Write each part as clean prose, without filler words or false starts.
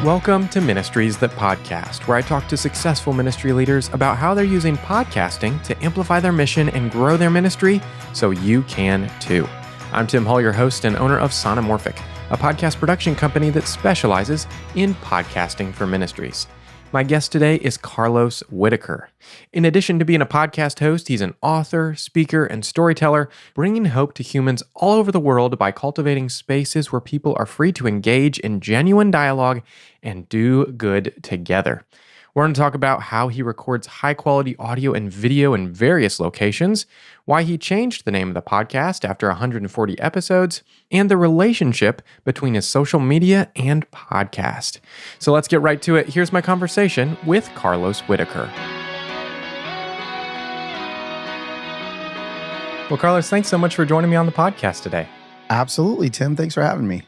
Welcome to Ministries That Podcast, where I talk to successful ministry leaders about how they're using podcasting to amplify their mission and grow their ministry so you can too. I'm Tim Hall, your host and owner of Sonomorphic, a podcast production company that specializes in podcasting for ministries. My guest today is Carlos Whittaker. In addition to being a podcast host, he's an author, speaker, and storyteller, bringing hope to humans all over the world by cultivating spaces where people are free to engage in genuine dialogue and do good together. We're going to talk about how he records high-quality audio and video in various locations, why he changed the name of the podcast after 140 episodes, and the relationship between his social media and podcast. So let's get right to it. Here's my conversation with Carlos Whittaker. Well, Carlos, thanks so much for joining me on the podcast today. Absolutely, Tim. Thanks for having me.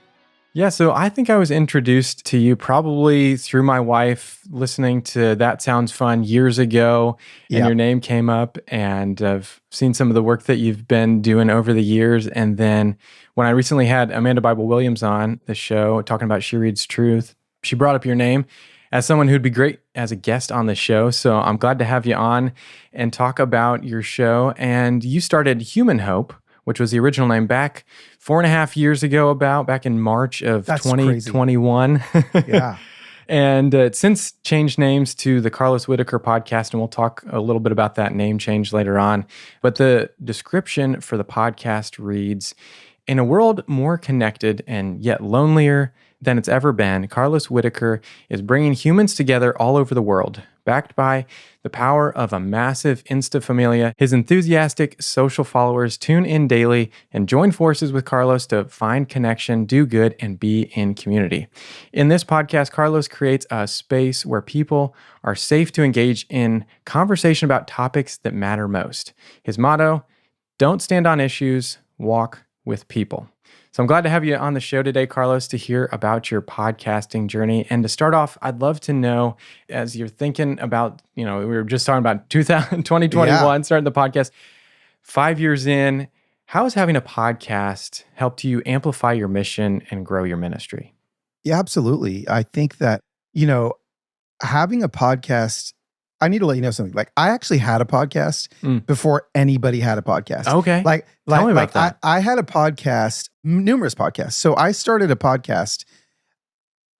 Yeah, so I think I was introduced to you probably through my wife listening to That Sounds Fun years ago, and your name came up, and I've seen some of the work that you've been doing over the years. And then when I recently had Amanda Bible Williams on the show talking about She Reads Truth, she brought up your name as someone who'd be great as a guest on the show. So I'm glad to have you on and talk about your show. And you started Human Hope, which was the original name, back 4.5 years ago, back in March of 2021. Yeah. And it's since changed names to the Carlos Whittaker podcast, and we'll talk a little bit about that name change later on. But the description for the podcast reads, "In a world more connected and yet lonelier than it's ever been, Carlos Whittaker is bringing humans together all over the world. Backed by the power of a massive Insta-familia, his enthusiastic social followers tune in daily and join forces with Carlos to find connection, do good, and be in community. In this podcast, Carlos creates a space where people are safe to engage in conversation about topics that matter most. His motto, don't stand on issues, walk with people." So I'm glad to have you on the show today, Carlos, to hear about your podcasting journey. And to start off, I'd love to know, as you're thinking about, we were just talking about 2021, starting the podcast, 5 years in, how has having a podcast helped you amplify your mission and grow your ministry? Yeah, absolutely. I think that, having a podcast, I need to let you know something. Like, I actually had a podcast before anybody had a podcast. Okay. Tell me about that. I had a podcast, numerous podcasts. So I started a podcast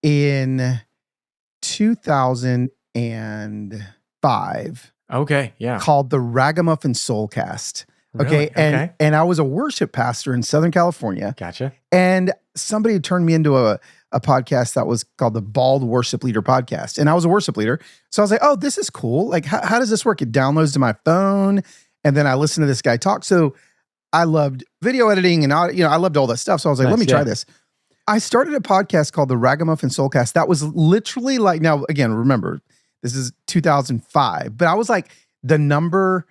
in 2005. Okay. Yeah. Called the Ragamuffin Soulcast. Okay. Really? And I was a worship pastor in Southern California. Gotcha. And somebody had turned me into a podcast that was called the Bald Worship Leader Podcast. And I was a worship leader. So I was like, oh, this is cool. Like, how does this work? It downloads to my phone. And then I listened to this guy talk. So I loved video editing and, I loved all that stuff. So I was like, let me try this. I started a podcast called the Ragamuffin Soulcast. That was literally like, now, again, remember, this is 2005, but I was like the number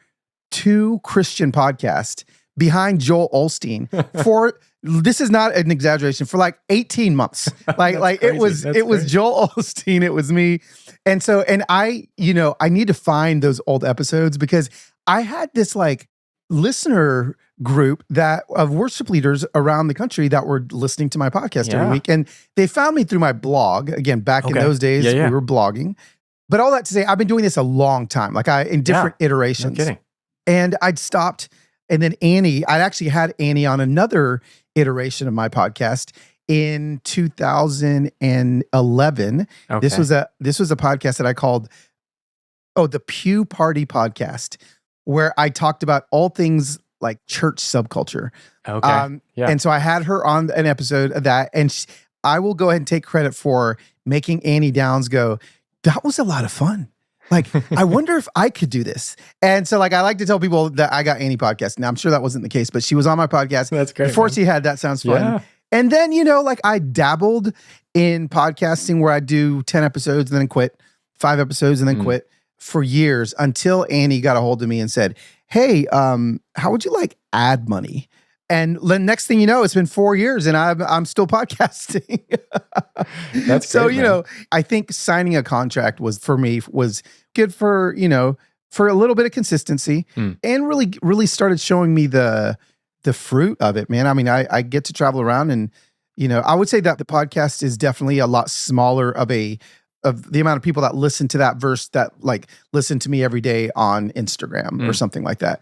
2 Christian podcast behind Joel Osteen for, this is not an exaggeration, for like 18 months. Like it was Joel Osteen, it was me. And so, and I need to find those old episodes because I had this like listener group of worship leaders around the country that were listening to my podcast every week. And they found me through my blog. Again, back in those days, we were blogging. But all that to say, I've been doing this a long time, like in different iterations. No kidding. And I'd stopped. And then I'd actually had Annie on another iteration of my podcast in 2011. Okay. This was a podcast that I called, the Pew Party Podcast, where I talked about all things like church subculture. Okay. And so I had her on an episode of that, and I will go ahead and take credit for making Annie Downs go, that was a lot of fun. Like, I wonder if I could do this. And so, like, I like to tell people that I got Annie podcast. Now, I'm sure that wasn't the case, but she was on my podcast. That's great. Before she had That Sounds Fun. Yeah. And then, like, I dabbled in podcasting where I do 10 episodes and then quit, 5 episodes and then quit for years until Annie got a hold of me and said, hey, how would you like ad money? And the next thing you know, it's been 4 years and I'm still podcasting. That's so, great, man. I think signing a contract was good for, for a little bit of consistency and really started showing me the fruit of it, man. I mean, I get to travel around and I would say that the podcast is definitely a lot smaller of the amount of people that listen to that verse that like listen to me every day on Instagram or something like that.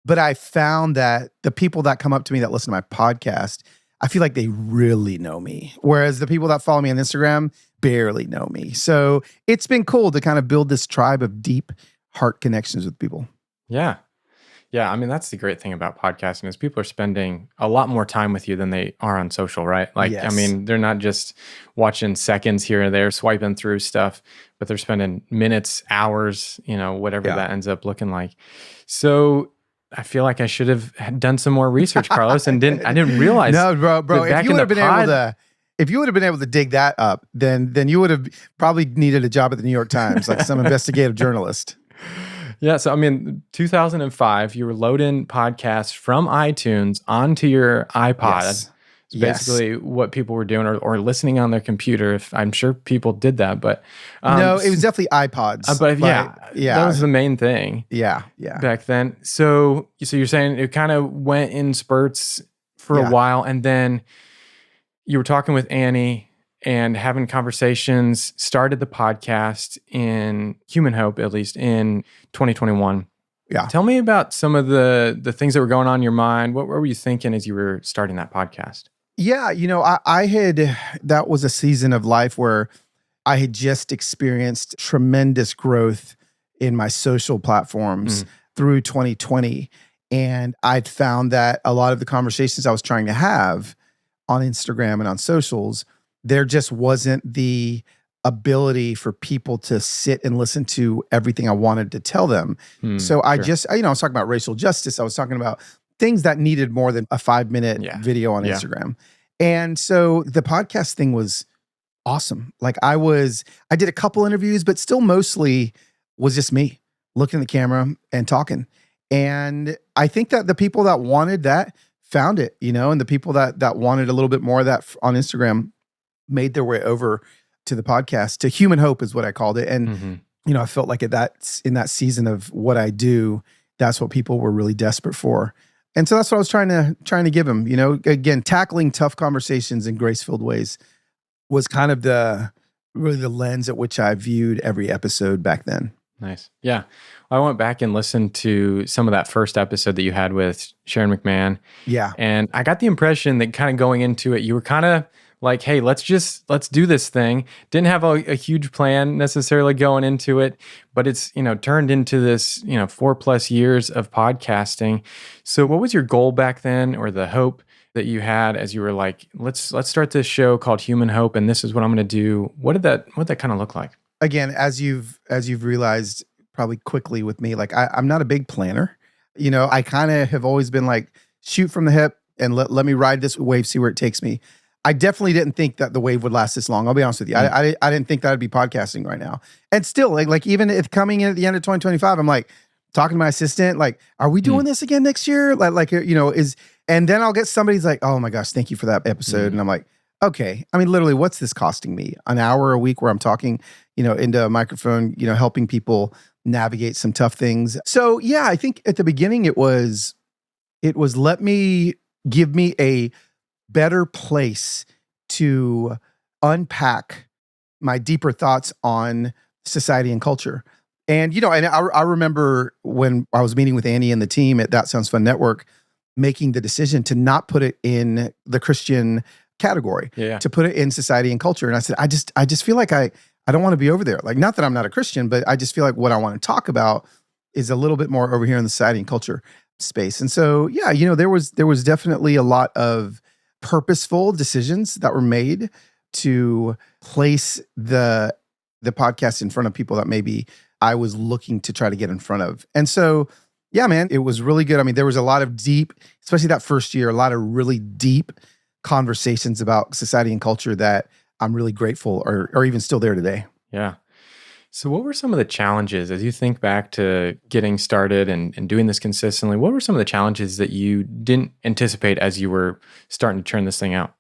But I found that the people that come up to me that listen to my podcast, I feel like they really know me. Whereas the people that follow me on Instagram barely know me. So it's been cool to kind of build this tribe of deep heart connections with people. Yeah. Yeah, I mean, that's the great thing about podcasting is people are spending a lot more time with you than they are on social, right? Like, I Yes. mean, they're not just watching seconds here and there, swiping through stuff, but they're spending minutes, hours, whatever that ends up looking like. So I feel like I should have done some more research, Carlos, and I didn't realize. No, bro. If you would have been able to dig that up, then you would have probably needed a job at the New York Times, like some investigative journalist. Yeah, so I mean, 2005, you were loading podcasts from iTunes onto your iPod. Yes. It's basically what people were doing, or listening on their computer. If I'm sure people did that, but no, it was definitely iPods. But that was the main thing. Yeah, back then. So you're saying it kind of went in spurts for a while, and then you were talking with Annie and having conversations, started the podcast in Human Hope, at least in 2021. Yeah. Tell me about some of the things that were going on in your mind. What were you thinking as you were starting that podcast? Yeah, that was a season of life where I had just experienced tremendous growth in my social platforms through 2020. And I'd found that a lot of the conversations I was trying to have on Instagram and on socials, there just wasn't the ability for people to sit and listen to everything I wanted to tell them. So I was talking about racial justice. I was talking about things that needed more than a 5-minute video on Instagram. And so the podcast thing was awesome. Like I did a couple interviews, but still mostly was just me looking at the camera and talking. And I think that the people that wanted that found it, and the people that wanted a little bit more of that on Instagram made their way over to the podcast. To Human Hope is what I called it. And, I felt like in that season of what I do, that's what people were really desperate for. And so that's what I was trying to give them, again, tackling tough conversations in grace-filled ways was kind of the lens at which I viewed every episode back then. Nice. Yeah. I went back and listened to some of that first episode that you had with Sharon McMahon. Yeah. And I got the impression that kind of going into it, you were kind of like, hey, let's do this thing. Didn't have a huge plan necessarily going into it, but it's, turned into this, 4+ years of podcasting. So what was your goal back then, or the hope that you had as you were like, let's start this show called Human Hope, and this is what I'm going to do? What did that kind of look like? Again, as you've realized probably quickly with me, like I'm not a big planner. I kind of have always been like, shoot from the hip and let me ride this wave, see where it takes me. I definitely didn't think that the wave would last this long. I'll be honest with you. I didn't think that I'd be podcasting right now. And still, like even if coming in at the end of 2025, I'm like talking to my assistant, like, are we doing this again next year? And then I'll get somebody's like, oh my gosh, thank you for that episode. And I'm like, okay. I mean, literally, what's this costing me? An hour a week where I'm talking, into a microphone, helping people navigate some tough things. So yeah, I think at the beginning it was give me a better place to unpack my deeper thoughts on society and culture. And, I remember when I was meeting with Annie and the team at That Sounds Fun Network, making the decision to not put it in the Christian category, to put it in society and culture. And I said, I just feel like I don't want to be over there. Like, not that I'm not a Christian, but I just feel like what I want to talk about is a little bit more over here in the society and culture space. And so, yeah, there was definitely a lot of purposeful decisions that were made to place the podcast in front of people that maybe I was looking to try to get in front of. And so, yeah, man, it was really good. I mean, there was a lot of deep, especially that first year, a lot of really deep conversations about society and culture that I'm really grateful are even still there today. Yeah. So what were some of the challenges as you think back to getting started and doing this consistently? What were some of the challenges that you didn't anticipate as you were starting to turn this thing out?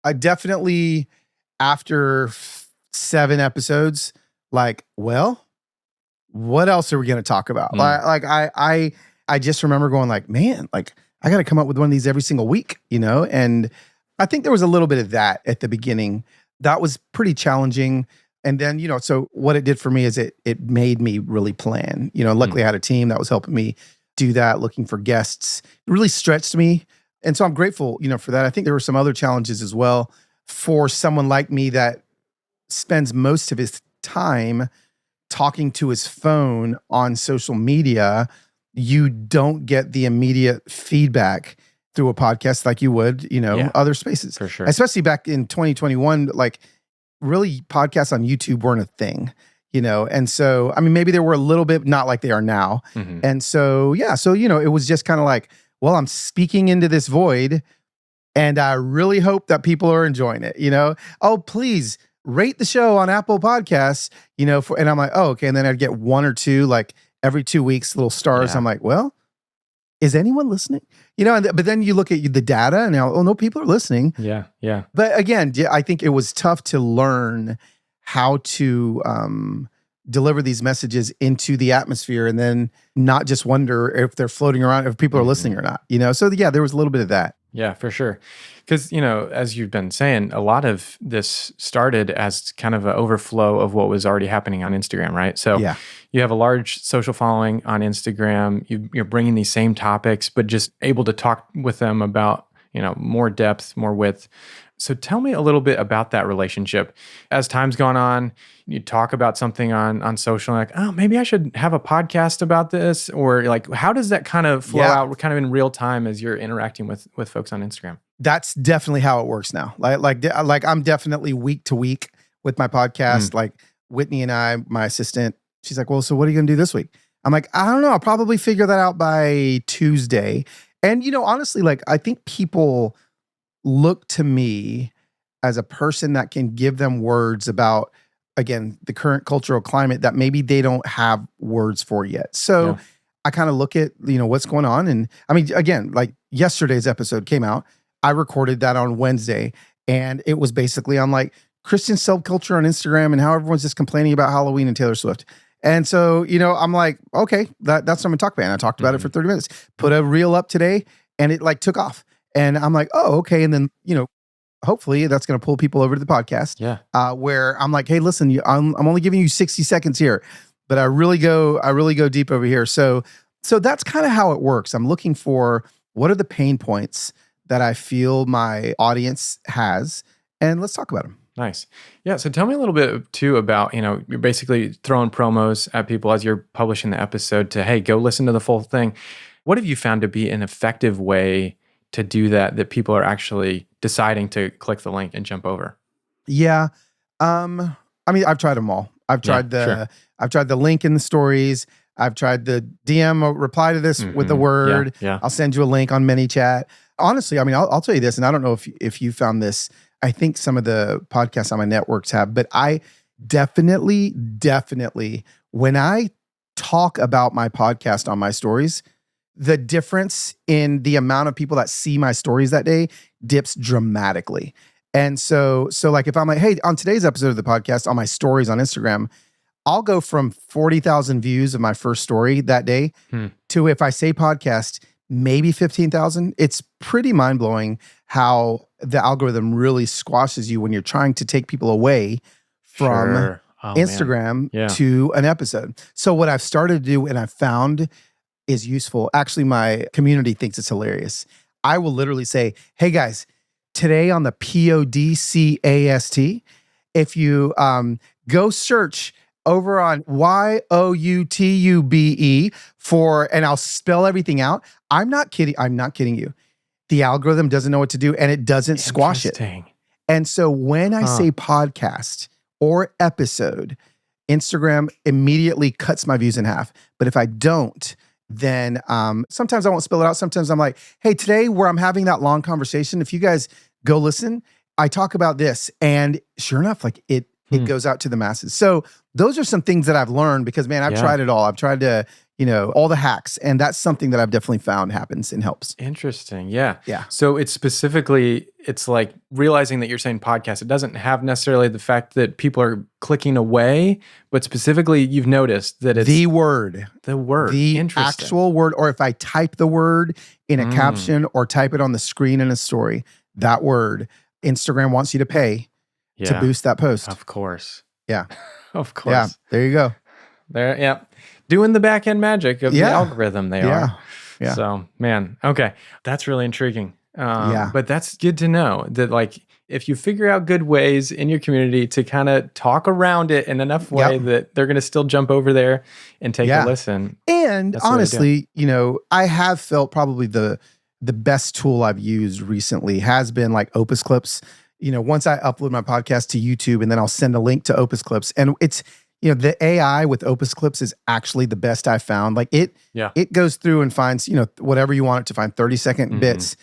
I definitely, after 7 episodes, like, well, what else are we going to talk about? I just remember going like, man, like I got to come up with one of these every single week, and I think there was a little bit of that at the beginning. That was pretty challenging. And then, so what it did for me is it made me really plan. Luckily I had a team that was helping me do that, looking for guests. It really stretched me. And so I'm grateful, for that. I think there were some other challenges as well for someone like me that spends most of his time talking to his phone on social media. You don't get the immediate feedback through a podcast like you would, other spaces. For sure. Especially back in 2021, like really podcasts on YouTube weren't a thing, And so, maybe there were a little bit, not like they are now. Mm-hmm. And so, it was just kind of like, well, I'm speaking into this void and I really hope that people are enjoying it, Oh, please rate the show on Apple Podcasts, and I'm like, oh, okay. And then I'd get one or two, like every 2 weeks, little stars. Yeah. I'm like, well, is anyone listening? But then you look at the data and now, oh no, people are listening. Yeah. Yeah. But again, I think it was tough to learn how to deliver these messages into the atmosphere and then not just wonder if they're floating around, if people are listening or not, So yeah, there was a little bit of that. Yeah, for sure. Because, as you've been saying, a lot of this started as kind of an overflow of what was already happening on Instagram, right? So you have a large social following on Instagram. You're bringing these same topics, but just able to talk with them about, more depth, more width. So tell me a little bit about that relationship. As time's gone on, you talk about something on social, like, oh, maybe I should have a podcast about this, or like, how does that kind of flow out, kind of in real time as you're interacting with folks on Instagram? That's definitely how it works now. Like I'm definitely week to week with my podcast. Like Whitney and I, my assistant, she's like, well, so what are you gonna do this week? I'm like, I don't know. I'll probably figure that out by Tuesday. And honestly, like I think people look to me as a person that can give them words about, again, the current cultural climate that maybe they don't have words for yet. So I kind of look at, what's going on. And again, like yesterday's episode came out. I recorded that on Wednesday and it was basically on like Christian subculture on Instagram and how everyone's just complaining about Halloween and Taylor Swift. And so, I'm like, okay, that's what I'm going to talk about. And I talked about it for 30 minutes, put a reel up today and it like took off. And I'm like, oh, okay. And then, hopefully that's going to pull people over to the podcast. Yeah. Where I'm like, hey, listen, I'm only giving you 60 seconds here, but I really go deep over here. So that's kind of how it works. I'm looking for what are the pain points that I feel my audience has, and let's talk about them. Nice. Yeah. So tell me a little bit too about, you're basically throwing promos at people as you're publishing the episode to, hey, go listen to the full thing. What have you found to be an effective way to do that people are actually deciding to click the link and jump over? Yeah. I've tried them all. I've tried I've tried the link in the stories. I've tried the DM or reply to this with the word. Yeah. I'll send you a link on ManyChat. Honestly, I'll tell you this, and I don't know if you found this. I think some of the podcasts on my networks have, but I definitely, when I talk about my podcast on my stories, the difference in the amount of people that see my stories that day dips dramatically. And so like if I'm like, hey, on today's episode of the podcast on my stories on Instagram, I'll go from 40,000 views of my first story that day to, if I say podcast, maybe 15,000. It's pretty mind blowing how the algorithm really squashes you when you're trying to take people away from Instagram to an episode. So what I've started to do and I've found is useful. Actually, my community thinks it's hilarious. I will literally say, hey guys, today on the podcast, if you go search over on YOUTUBE and I'll spell everything out. I'm not kidding you. The algorithm doesn't know what to do and it doesn't squash it. And so when I say podcast or episode, Instagram immediately cuts my views in half. But if I don't, then sometimes I won't spell it out. Sometimes I'm like, hey, today where I'm having that long conversation, if you guys go listen, I talk about this. And sure enough, like it goes out to the masses. So those are some things that I've learned because, man, I've tried it all. I've tried to, all the hacks. And that's something that I've definitely found happens and helps. Interesting. Yeah. Yeah. So it's like realizing that you're saying podcast. It doesn't have necessarily the fact that people are clicking away, but specifically you've noticed that it's the word, the Interesting. actual word. Or if I type the word in a caption or type it on the screen in a story, that word, Instagram wants you to pay to Yeah. boost that post. Of course. Yeah. Of Yeah. course. There you go. There, yeah. Doing the back end magic of the Yeah. algorithm they Yeah. are. Yeah. So, man, okay. That's really intriguing. Yeah. But that's good to know that, like, if you figure out good ways in your community to kind of talk around it in enough way Yep. that they're going to still jump over there and take a Yeah. listen. And That's the way to do it. honestly, I have felt probably the best tool I've used recently has been like Opus Clips. Once I upload my podcast to YouTube and then I'll send a link to Opus Clips. And it's, the AI with Opus Clips is actually the best I've found. Like Yeah. it goes through and finds, whatever you want it to find, 30-second bits,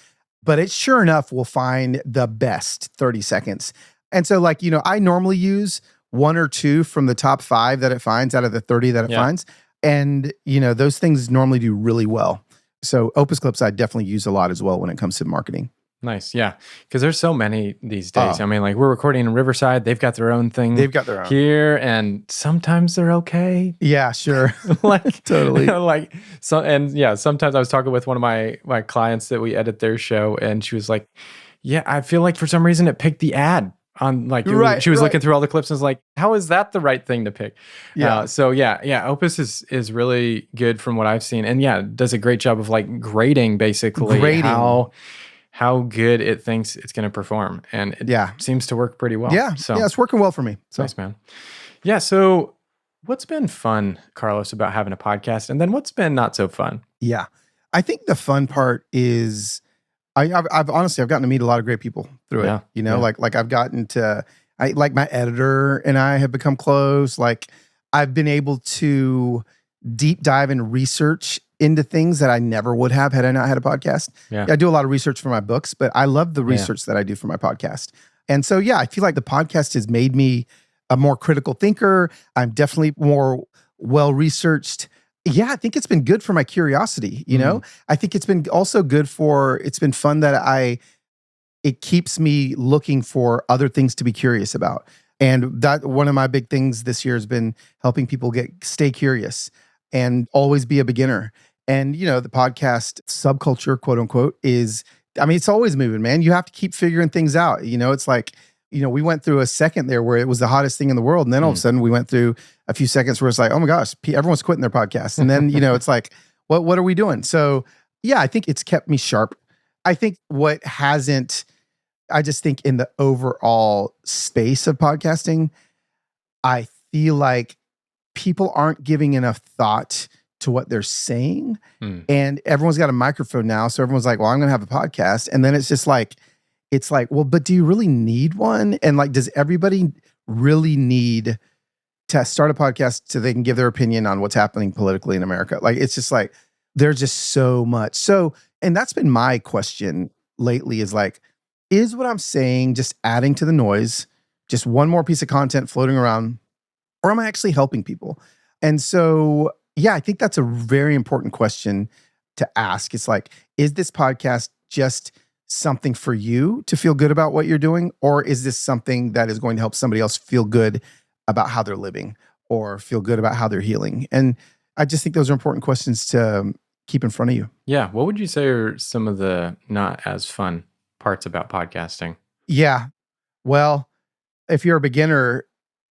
but it sure enough will find the best 30 seconds. And so like, I normally use 1 or 2 from the top 5 that it finds out of the 30 that it finds. And, those things normally do really well. So Opus Clips, I definitely use a lot as well when it comes to marketing. Nice. Yeah. Because there's so many these days. Oh. I mean, like, we're recording in Riverside. They've got their own thing. They've got their own. Here, and sometimes they're okay. Yeah, sure. Like, Totally. Sometimes I was talking with one of my clients that we edit their show, and she was like, yeah, I feel like for some reason it picked the ad on, like, she was looking through all the clips and was like, how is that the right thing to pick? Yeah. Opus is really good from what I've seen, and does a great job of like grading basically how good it thinks it's going to perform, and it seems to work pretty well. Yeah, so it's working well for me. So. Nice, man. Yeah. So what's been fun, Carlos, about having a podcast, and then what's been not so fun? Yeah, I think the fun part is I've honestly gotten to meet a lot of great people through it. Like I've gotten to like my editor and I have become close. Like I've been able to deep dive and research into things that I never would have had I not had a podcast. Yeah. I do a lot of research for my books, but I love the research that I do for my podcast. And so, I feel like the podcast has made me a more critical thinker. I'm definitely more well-researched. Yeah, I think it's been good for my curiosity, I think it's been also good it's been fun that it keeps me looking for other things to be curious about. And that one of my big things this year has been helping people stay curious and always be a beginner. And, the podcast subculture, quote unquote, it's always moving, man. You have to keep figuring things out. It's like, we went through a second there where it was the hottest thing in the world. And then all of a sudden we went through a few seconds where it's like, oh my gosh, everyone's quitting their podcast. And then, it's like, what are we doing? So I think it's kept me sharp. I think I just think in the overall space of podcasting, I feel like people aren't giving enough thought to what they're saying. And everyone's got a microphone now. So everyone's like, well, I'm going to have a podcast. And then it's just like, well, but do you really need one? And like, does everybody really need to start a podcast so they can give their opinion on what's happening politically in America? Like, it's just like, there's just so much. So, and that's been my question lately is like, is what I'm saying just adding to the noise, just one more piece of content floating around, or am I actually helping people? And so, I think that's a very important question to ask. It's like, is this podcast just something for you to feel good about what you're doing? Or is this something that is going to help somebody else feel good about how they're living or feel good about how they're healing? And I just think those are important questions to keep in front of you. Yeah. What would you say are some of the not as fun parts about podcasting? Yeah. Well, if you're a beginner,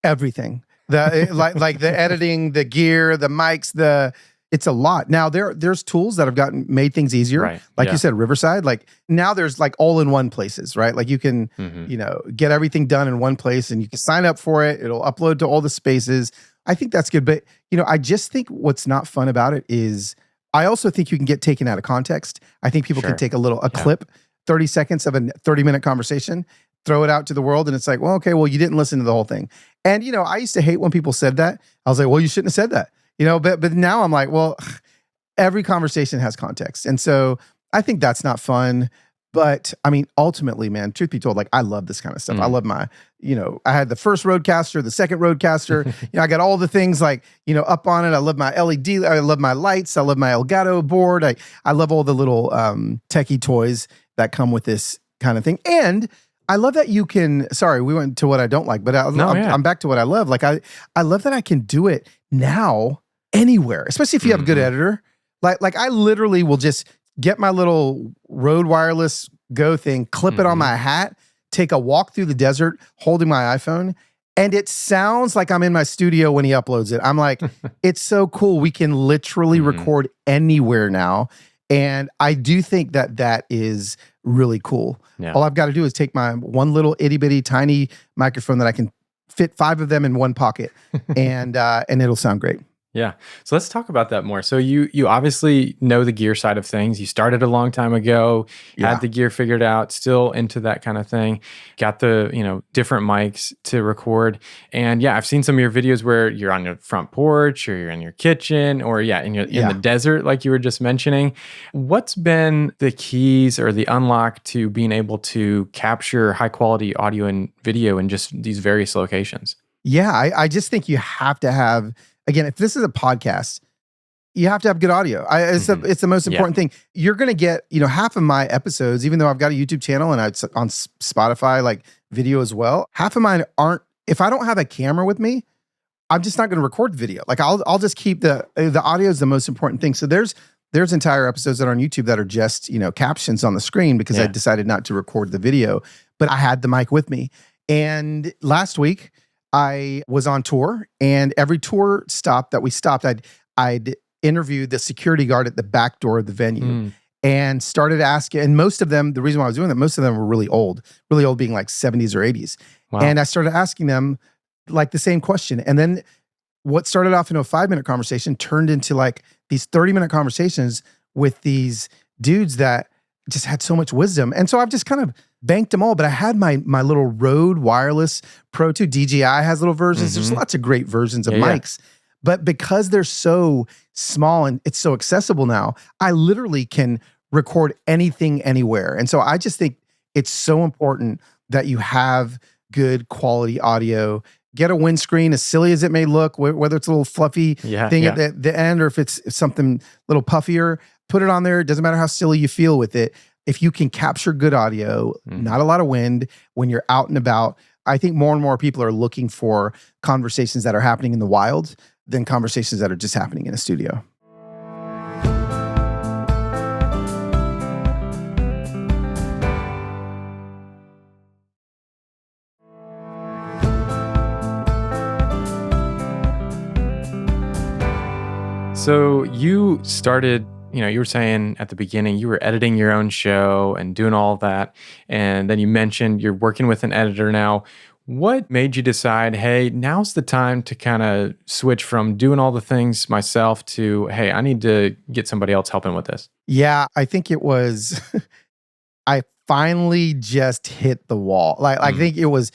everything. Like the editing, the gear, the mics, it's a lot. Now there's tools that have made things easier. Right. Like you said, Riverside, like now there's like all-in-one places, right? Like you can, get everything done in one place and you can sign up for it. It'll upload to all the spaces. I think that's good. But, I just think what's not fun about it is I also think you can get taken out of context. I think people can take a clip, 30 seconds of a 30-minute conversation, throw it out to the world. And it's like, well, okay, well, you didn't listen to the whole thing. And, I used to hate when people said that. I was like, well, you shouldn't have said that, but now I'm like, well, every conversation has context. And so I think that's not fun. But I mean, ultimately, man, truth be told, like I love this kind of stuff. I love my, I had the first Rodecaster, the second Rodecaster, I got all the things like, up on it. I love my LED. I love my lights. I love my Elgato board. I love all the little techie toys that come with this kind of thing. And I love that you can, sorry, we went to what I don't like, but I'm back to what I love. Like I love that I can do it now anywhere, especially if you have a good editor. Like I literally will just get my little Rode wireless Go thing, clip it on my hat, take a walk through the desert holding my iPhone. And it sounds like I'm in my studio when he uploads it. I'm like, it's so cool. We can literally record anywhere now. And I do think that that is really cool. Yeah. All I've got to do is take my one little itty bitty tiny microphone that I can fit 5 of them in one pocket, and it'll sound great. Yeah. So let's talk about that more. So you obviously know the gear side of things. You started a long time ago, had the gear figured out, still into that kind of thing. Got the, different mics to record. And yeah, I've seen some of your videos where you're on your front porch or you're in your kitchen or in the desert like you were just mentioning. What's been the keys or the unlock to being able to capture high quality audio and video in just these various locations? Yeah, I just think you have to have, again, if this is a podcast, you have to have good audio. It's the most important thing. You're going to get, half of my episodes, even though I've got a YouTube channel and it's on Spotify, like video as well, half of mine aren't, if I don't have a camera with me, I'm just not going to record the video. Like I'll just keep the audio is the most important thing. So there's entire episodes that are on YouTube that are just, captions on the screen because I decided not to record the video, but I had the mic with me. And last week, I was on tour, and every tour stop that we stopped, I'd interview the security guard at the back door of the venue and started asking, and most of them, the reason why I was doing that, most of them were really old being like 70s or 80s. Wow. And I started asking them like the same question. And then what started off in a 5-minute conversation turned into like these 30-minute conversations with these dudes that just had so much wisdom. And so I've just kind of banked them all, but I had my little Rode Wireless Pro 2. DJI has little versions. There's lots of great versions of mics. But because they're so small and it's so accessible now, I literally can record anything anywhere. And so I just think it's so important that you have good quality audio. Get a windscreen, as silly as it may look, whether it's a little fluffy thing at the end or if it's something a little puffier, put it on there. It doesn't matter how silly you feel with it. If you can capture good audio, not a lot of wind when you're out and about, I think more and more people are looking for conversations that are happening in the wild than conversations that are just happening in a studio. So you started, you were saying at the beginning, you were editing your own show and doing all of that. And then you mentioned you're working with an editor now. What made you decide, hey, now's the time to kind of switch from doing all the things myself to, hey, I need to get somebody else helping with this? Yeah, I think it was, I finally just hit the wall. I think it was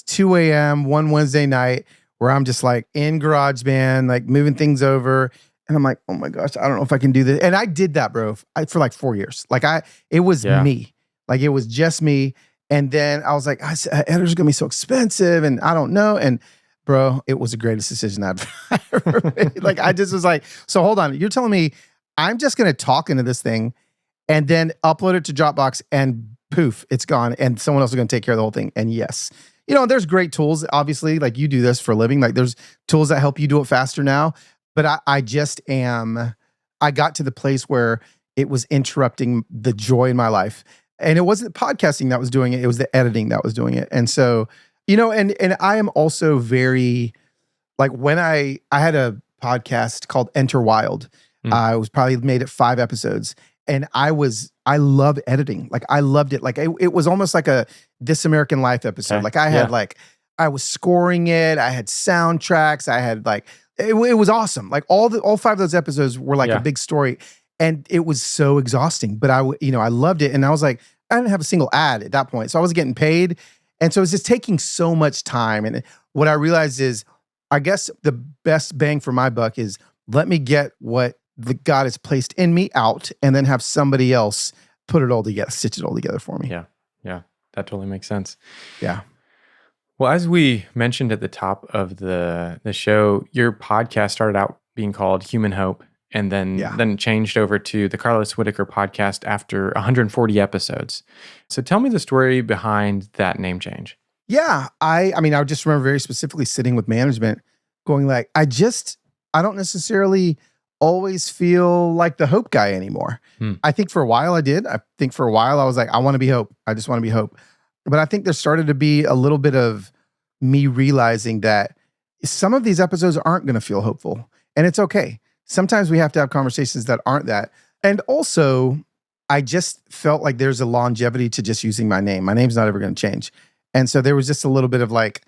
2 a.m. one Wednesday night where I'm just like in GarageBand, like moving things over. And I'm like, oh my gosh, I don't know if I can do this. And I did that, bro, for like 4 years. It was me. Like it was just me. And then I was like, editor's gonna be so expensive and I don't know. And bro, it was the greatest decision I've ever made. Like I just was like, so hold on. You're telling me I'm just gonna talk into this thing and then upload it to Dropbox and poof, it's gone. And someone else is gonna take care of the whole thing. And yes. There's great tools, obviously, like you do this for a living. Like there's tools that help you do it faster now. But I got to the place where it was interrupting the joy in my life. And it wasn't podcasting that was doing it. It was the editing that was doing it. And so, and I am also very, like when I had a podcast called Enter Wild. I was probably made it 5 episodes. And I loved editing. Like I loved it. Like it was almost like a This American Life episode. Like I had I was scoring it. I had soundtracks. I had it was awesome. Like all 5 of those episodes were like a big story, and it was so exhausting. But I loved it, and I was like, I didn't have a single ad at that point, so I wasn't getting paid, and so it was just taking so much time. And what I realized is, I guess the best bang for my buck is let me get what God has placed in me out, and then have somebody else put it all together, stitch it all together for me. Yeah, that totally makes sense. Yeah. Well, as we mentioned at the top of the show, your podcast started out being called Human Hope, and then changed over to the Carlos Whittaker podcast after 140 episodes. So tell me the story behind that name change. Yeah, I just remember very specifically sitting with management going like, I don't necessarily always feel like the hope guy anymore. I think for a while I did. I think for a while I was like, I want to be hope. I just want to be hope. But I think there started to be a little bit of me realizing that some of these episodes aren't going to feel hopeful. And it's okay. Sometimes we have to have conversations that aren't that. And also, I just felt like there's a longevity to just using my name. My name's not ever going to change. And so there was just a little bit of like,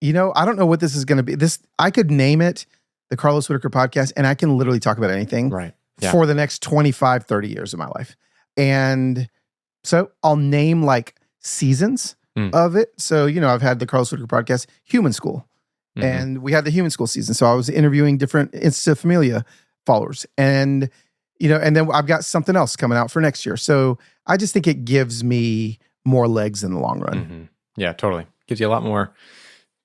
I don't know what this is going to be. I could name it the Carlos Whittaker Podcast, and I can literally talk about anything for the next 25, 30 years of my life. And so I'll name like seasons of it. So, I've had the Carlos Whittaker Podcast, Human School. And we had the Human School season. So I was interviewing different Insta Familia followers. And, and then I've got something else coming out for next year. So I just think it gives me more legs in the long run. Yeah, totally. Gives you a lot more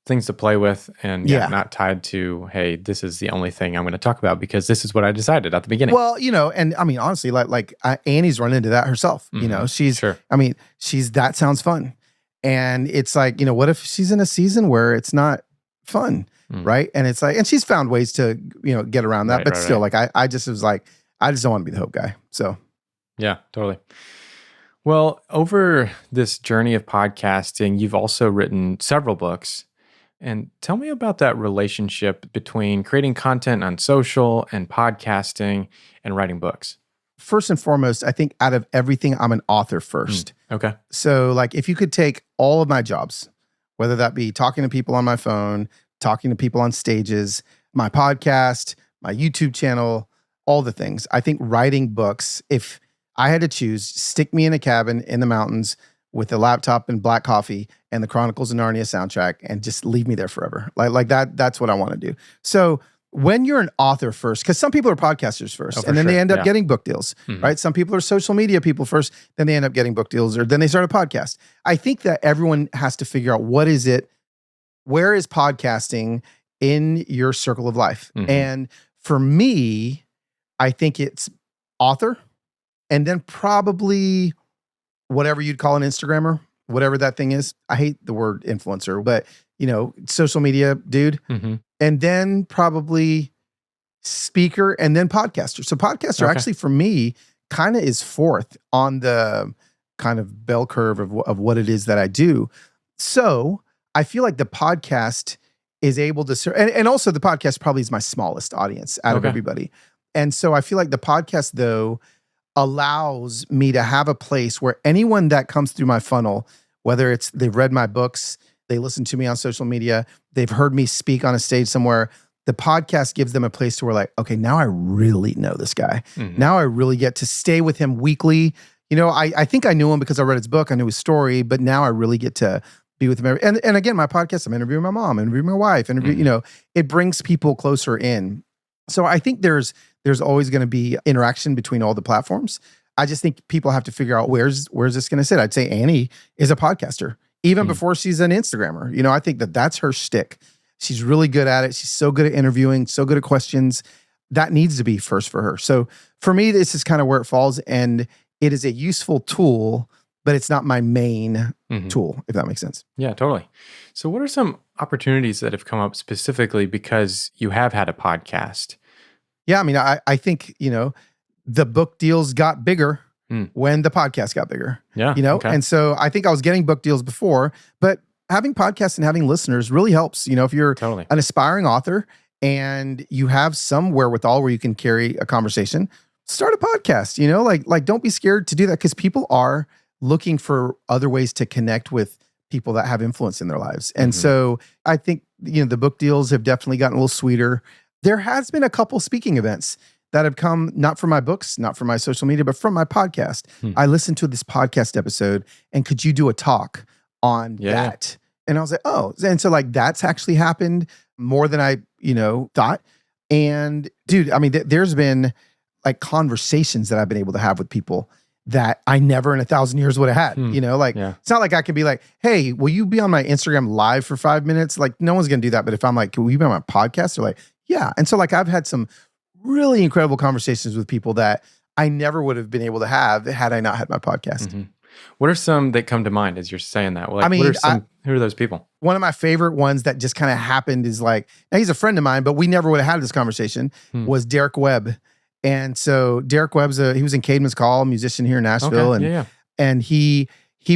things to play with and not tied to, hey, this is the only thing I'm going to talk about because this is what I decided at the beginning. Well, and I mean, honestly, like Annie's run into that herself. She's, that sounds fun. And it's like, what if she's in a season where it's not fun, right? And it's like, and she's found ways to, get around that, but still, like, I just was like, I just don't want to be the hope guy. So, yeah, totally. Well, over this journey of podcasting, you've also written several books. And tell me about that relationship between creating content on social and podcasting and writing books. First and foremost, I think out of everything, I'm an author first. Okay. So like if you could take all of my jobs, whether that be talking to people on my phone, talking to people on stages, my podcast, my YouTube channel, all the things. I think writing books, if I had to choose, stick me in a cabin in the mountains with a laptop and black coffee and the Chronicles of Narnia soundtrack and just leave me there forever. Like that's what I want to do. So when you're an author first, because some people are podcasters first, and then they end up getting book deals, right? Some people are social media people first, then they end up getting book deals, or then they start a podcast. I think that everyone has to figure out where is podcasting in your circle of life? And for me, I think it's author, and then probably whatever you'd call an Instagrammer, whatever that thing is. I hate the word influencer, but social media dude. And then probably speaker and then podcaster. So podcaster actually for me kind of is fourth on the kind of bell curve of what it is that I do. So I feel like the podcast is able to serve, and also the podcast probably is my smallest audience out of everybody. And so I feel like the podcast though allows me to have a place where anyone that comes through my funnel, whether it's they've read my books, they listen to me on social media, they've heard me speak on a stage somewhere, the podcast gives them a place to where like, okay, now I really know this guy. Now I really get to stay with him weekly. I think I knew him because I read his book, I knew his story, but now I really get to be with him. And again, my podcast, I'm interviewing my mom, interviewing my wife, it brings people closer in. So I think there's always going to be interaction between all the platforms. I just think people have to figure out where's this going to sit. I'd say Annie is a podcaster, even before she's an Instagrammer. I think that's her shtick. She's really good at it. She's so good at interviewing, so good at questions. That needs to be first for her. So for me, this is kind of where it falls, and it is a useful tool, but it's not my main tool, if that makes sense. Yeah, totally. So what are some opportunities that have come up specifically because you have had a podcast? Yeah, I mean, I think, the book deals got bigger when the podcast got bigger. Yeah. And so I think I was getting book deals before, but having podcasts and having listeners really helps. If you're an aspiring author and you have some wherewithal where you can carry a conversation, start a podcast, like don't be scared to do that, because people are looking for other ways to connect with people that have influence in their lives. And so I think, the book deals have definitely gotten a little sweeter. There has been a couple speaking events that have come, not from my books, not from my social media, but from my podcast. I listened to this podcast episode, and could you do a talk on that? And I was like, oh, and so like that's actually happened more than I, thought. And dude, I mean, there's been like conversations that I've been able to have with people that I never in 1,000 years would have had, It's not like I could be like, hey, will you be on my Instagram live for 5 minutes? Like no one's going to do that. But if I'm like, will you be on my podcast? They're like, yeah. And so like, I've had some really incredible conversations with people that I never would have been able to have had I not had my podcast. What are some that come to mind as you're saying that? Like, who are those people? One of my favorite ones that just kind of happened is like, now he's a friend of mine, but we never would have had this conversation, was Derek Webb. And so Derek Webb's he was in Caedmon's Call, musician here in Nashville. Okay. Yeah. And he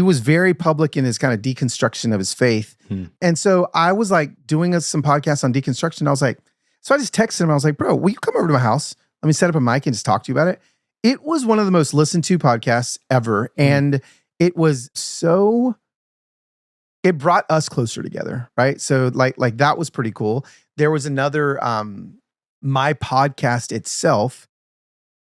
was very public in his kind of deconstruction of his faith. And so I was like doing some podcasts on deconstruction. I was like, so I just texted him. I was like, bro, will you come over to my house? Let me set up a mic and just talk to you about it. It was one of the most listened to podcasts ever. And it was it brought us closer together, right? So like that was pretty cool. There was another, my podcast itself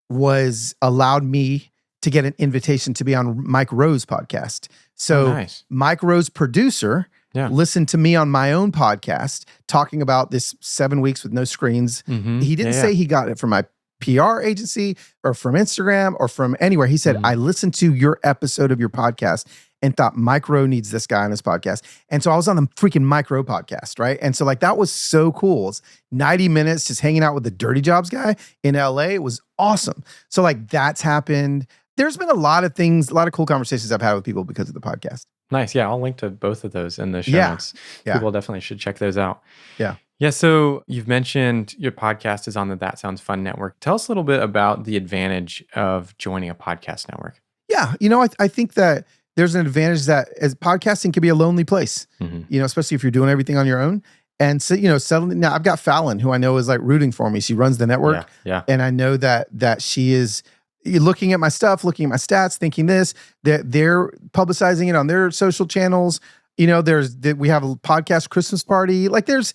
was allowed me to get an invitation to be on Mike Rowe's podcast. So nice. Mike Rowe's producer listened to me on my own podcast talking about this 7 weeks with no screens. He didn't say he got it from my PR agency or from Instagram or from anywhere. He said, I listened to your episode of your podcast and thought Mike Rowe needs this guy on his podcast. And so I was on the freaking Mike Rowe podcast, right? And so like that was so cool. It's 90 minutes just hanging out with the Dirty Jobs guy in LA. It was awesome. So like that's happened. There's been a lot of things, a lot of cool conversations I've had with people because of the podcast. Nice. Yeah, I'll link to both of those in the show notes. People definitely should check those out. Yeah. Yeah, so you've mentioned your podcast is on the That Sounds Fun network. Tell us a little bit about the advantage of joining a podcast network. Yeah, I think that there's an advantage that as podcasting can be a lonely place, especially if you're doing everything on your own. And so, suddenly now I've got Fallon, who I know is like rooting for me. She runs the network. Yeah. And I know that she is looking at my stuff, looking at my stats, thinking that they're publicizing it on their social channels. We have a podcast Christmas party. Like there's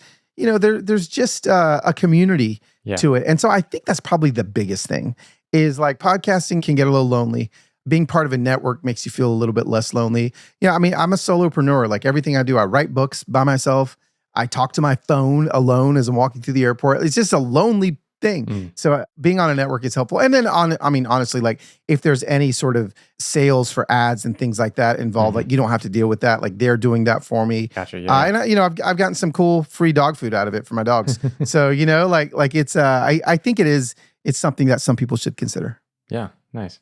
just a community to it. And so I think that's probably the biggest thing is like podcasting can get a little lonely. Being part of a network makes you feel a little bit less lonely. I mean, I'm a solopreneur. Like everything I do, I write books by myself. I talk to my phone alone as I'm walking through the airport. It's just a lonely thing. So being on a network is helpful. And then honestly, like if there's any sort of sales for ads and things like that involved, like you don't have to deal with that. Like they're doing that for me. Gotcha. Yeah. And I've gotten some cool free dog food out of it for my dogs. So, like it's, I think it's something that some people should consider. Yeah. Nice.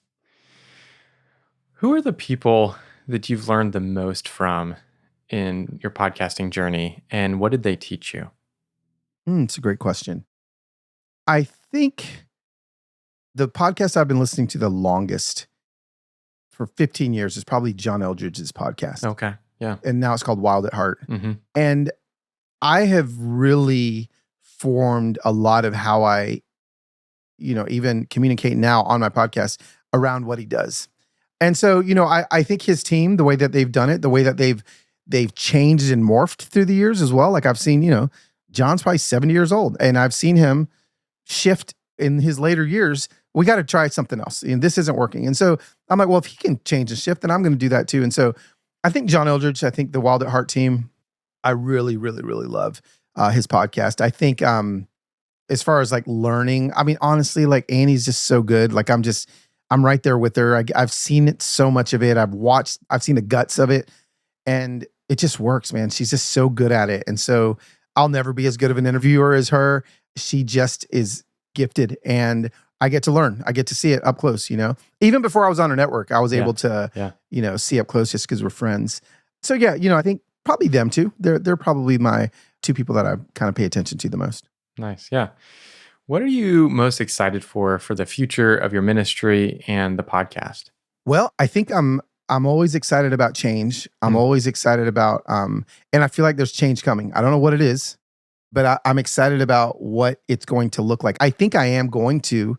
Who are the people that you've learned the most from in your podcasting journey, and what did they teach you? It's a great question. I think the podcast I've been listening to the longest for 15 years is probably John Eldridge's podcast. Okay. Yeah. And now it's called Wild at Heart. And I have really formed a lot of how I, even communicate now on my podcast around what he does. And so, I think his team, the way that they've done it, the way that they've changed and morphed through the years as well. Like I've seen, John's probably 70 years old and I've seen him shift in his later years. We got to try something else. This isn't working. And so I'm like, well, if he can change and shift, then I'm going to do that too. And so I think John Eldridge, I think the Wild at Heart team, I really, really, really love his podcast. I think as far as like learning, I mean, honestly, like Annie's just so good. Like I'm right there with her. I've seen it, so much of it. I've seen the guts of it and it just works, man. She's just so good at it. And so I'll never be as good of an interviewer as her. She just is gifted and I get to learn. I get to see it up close, Even before I was on her network, I was able to, see up close just because we're friends. So yeah, I think probably them too. They're probably my two people that I kind of pay attention to the most. Nice. Yeah. What are you most excited for the future of your ministry and the podcast? Well, I think I'm always excited about change. I'm always excited about, and I feel like there's change coming. I don't know what it is, but I'm excited about what it's going to look like. I think I am going to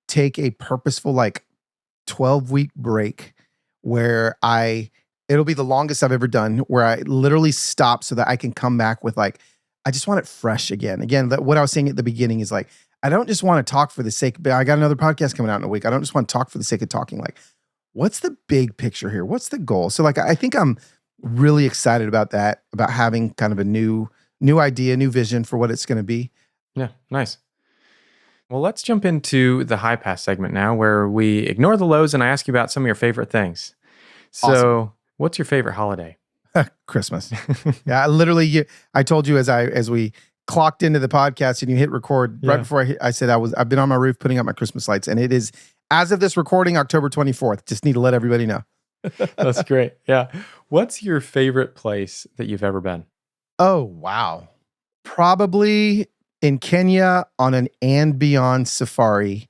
take a purposeful 12-week break where it'll be the longest I've ever done, where I literally stop so that I can come back with I just want it fresh again. Again, what I was saying at the beginning is I don't just want to talk for the sake, but I got another podcast coming out in a week. I don't just want to talk for the sake of talking. What's the big picture here? What's the goal? So I think I'm really excited about that, about having kind of a new idea, new vision for what it's going to be. Yeah. Nice. Well, let's jump into the high pass segment now where we ignore the lows and I ask you about some of your favorite things. So awesome. What's your favorite holiday? Christmas. Yeah. I told you as we clocked into the podcast and you hit record right before I said I've been on my roof putting up my Christmas lights and it is, as of this recording, October 24th. Just need to let everybody know. That's great. Yeah. What's your favorite place that you've ever been? Oh, wow. Probably in Kenya on an And Beyond safari.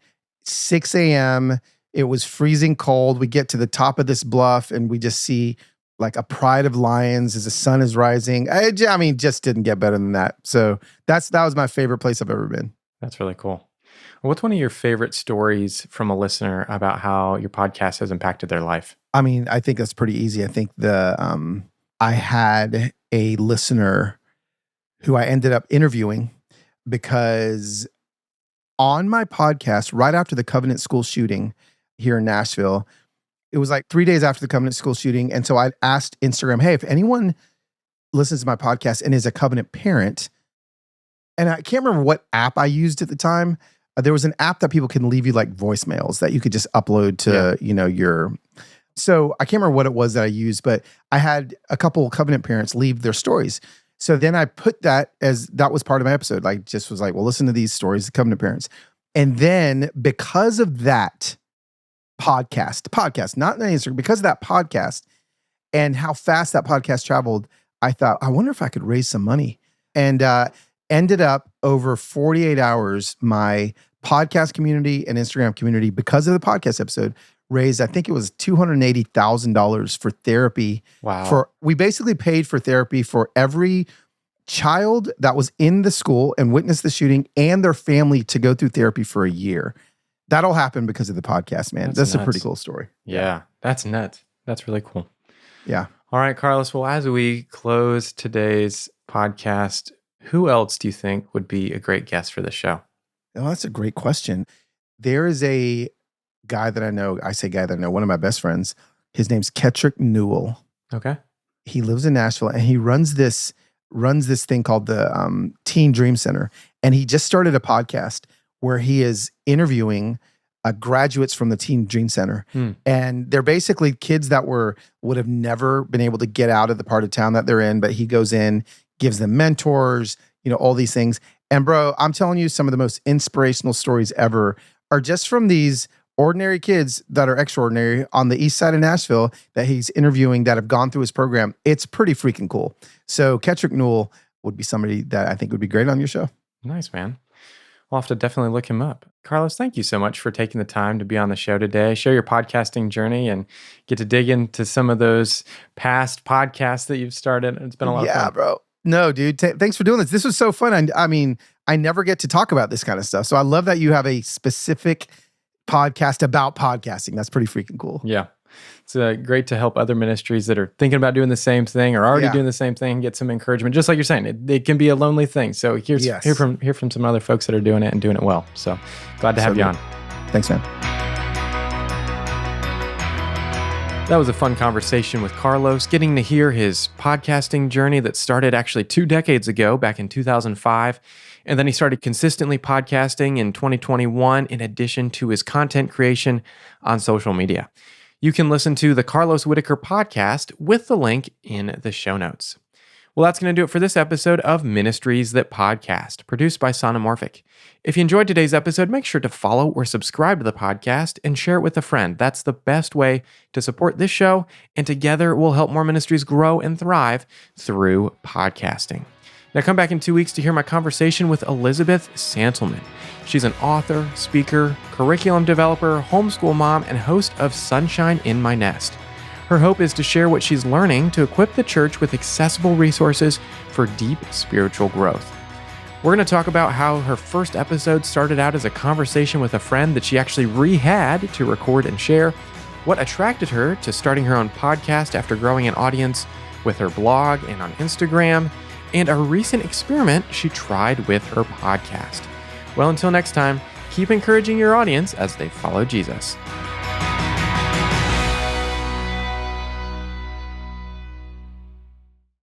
6 a.m. It was freezing cold. We get to the top of this bluff and we just see like a pride of lions as the sun is rising. I mean, just didn't get better than that. So that was my favorite place I've ever been. That's really cool. What's one of your favorite stories from a listener about how your podcast has impacted their life? I mean, I think that's pretty easy. I think I had a listener who I ended up interviewing because on my podcast, right after the Covenant School shooting here in Nashville, it was like 3 days after the Covenant School shooting. And so I asked Instagram, hey, if anyone listens to my podcast and is a Covenant parent, and I can't remember what app I used at the time. There was an app that people can leave you like voicemails that you could just upload to, your. So I can't remember what it was that I used, but I had a couple Covenant parents leave their stories. So then I put that was part of my episode. Like just was like, well, listen to these stories, the Covenant parents. And then because of that podcast, not an Instagram, because of that podcast and how fast that podcast traveled, I thought, I wonder if I could raise some money. And ended up over 48 hours, my podcast community and Instagram community, because of the podcast episode, raised, I think it was $280,000 for therapy. Wow. We basically paid for therapy for every child that was in the school and witnessed the shooting and their family to go through therapy for a year. That all happened because of the podcast, man. That's a pretty cool story. Yeah, that's nuts. That's really cool. Yeah. All right, Carlos. Well, as we close today's podcast, who else do you think would be a great guest for the show? Oh, that's a great question. There is a guy that I know. I say guy that I know, one of my best friends. His name's Kettrick Newell. Okay. He lives in Nashville and he runs this thing called the Teen Dream Center. And he just started a podcast where he is interviewing graduates from the Teen Dream Center. And they're basically kids that would have never been able to get out of the part of town that they're in, but he goes in, gives them mentors, all these things. And bro, I'm telling you, some of the most inspirational stories ever are just from these ordinary kids that are extraordinary on the east side of Nashville that he's interviewing that have gone through his program. It's pretty freaking cool. So Kettrick Newell would be somebody that I think would be great on your show. Nice, man. We'll have to definitely look him up. Carlos, thank you so much for taking the time to be on the show today, share your podcasting journey, and get to dig into some of those past podcasts that you've started. It's been a lot of fun. Yeah, bro. No, dude. Thanks for doing this. This was so fun. I mean, I never get to talk about this kind of stuff. So I love that you have a specific podcast about podcasting. That's pretty freaking cool. Yeah. It's great to help other ministries that are thinking about doing the same thing or already doing the same thing, get some encouragement. Just like you're saying, it can be a lonely thing. So hear from some other folks that are doing it and doing it well. So glad to have you on. Thanks, man. That was a fun conversation with Carlos, getting to hear his podcasting journey that started actually 2 decades ago, back in 2005. And then he started consistently podcasting in 2021, in addition to his content creation on social media. You can listen to the Carlos Whittaker podcast with the link in the show notes. Well, that's going to do it for this episode of Ministries That Podcast, produced by Sonomorphic. If you enjoyed today's episode, make sure to follow or subscribe to the podcast and share it with a friend. That's the best way to support this show, and together we'll help more ministries grow and thrive through podcasting. Now come back in 2 weeks to hear my conversation with Elizabeth Santelman. She's an author, speaker, curriculum developer, homeschool mom, and host of Sunshine in My Nest. Her hope is to share what she's learning to equip the church with accessible resources for deep spiritual growth. We're going to talk about how her first episode started out as a conversation with a friend that she actually re-had to record and share, what attracted her to starting her own podcast after growing an audience with her blog and on Instagram, and a recent experiment she tried with her podcast. Well, until next time, keep encouraging your audience as they follow Jesus.